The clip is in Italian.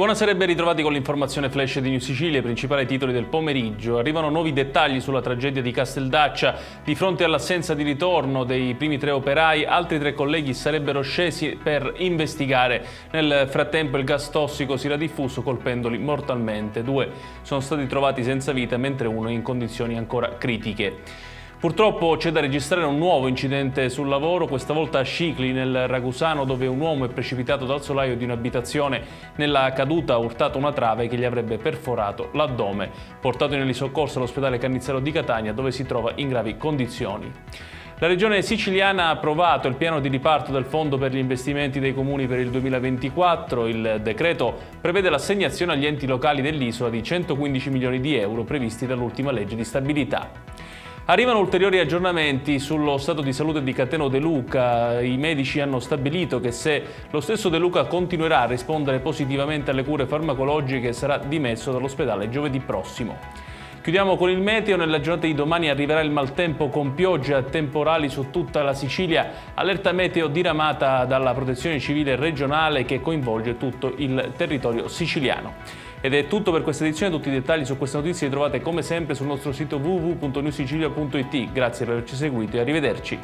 Buonasera e ben ritrovati con l'informazione flash di New Sicilia, i principali titoli del pomeriggio. Arrivano nuovi dettagli sulla tragedia di Casteldaccia. Di fronte all'assenza di ritorno dei primi 3 operai, altri 3 colleghi sarebbero scesi per investigare. Nel frattempo il gas tossico si era diffuso colpendoli mortalmente. 2 sono stati trovati senza vita, mentre uno è in condizioni ancora critiche. Purtroppo c'è da registrare un nuovo incidente sul lavoro, questa volta a Scicli, nel Ragusano, dove un uomo è precipitato dal solaio di un'abitazione. Nella caduta ha urtato una trave che gli avrebbe perforato l'addome. Portato in elisoccorso all'ospedale Cannizzaro di Catania, dove si trova in gravi condizioni. La Regione siciliana ha approvato il piano di riparto del Fondo per gli investimenti dei comuni per il 2024. Il decreto prevede l'assegnazione agli enti locali dell'isola di 115 milioni di euro previsti dall'ultima legge di stabilità. Arrivano ulteriori aggiornamenti sullo stato di salute di Cateno De Luca. I medici hanno stabilito che se lo stesso De Luca continuerà a rispondere positivamente alle cure farmacologiche sarà dimesso dall'ospedale giovedì prossimo. Chiudiamo con il meteo. Nella giornata di domani arriverà il maltempo con piogge a temporali su tutta la Sicilia. Allerta meteo diramata dalla Protezione Civile regionale che coinvolge tutto il territorio siciliano. Ed è tutto per questa edizione. Tutti i dettagli su queste notizie li trovate come sempre sul nostro sito www.newsicilia.it. Grazie per averci seguito e arrivederci.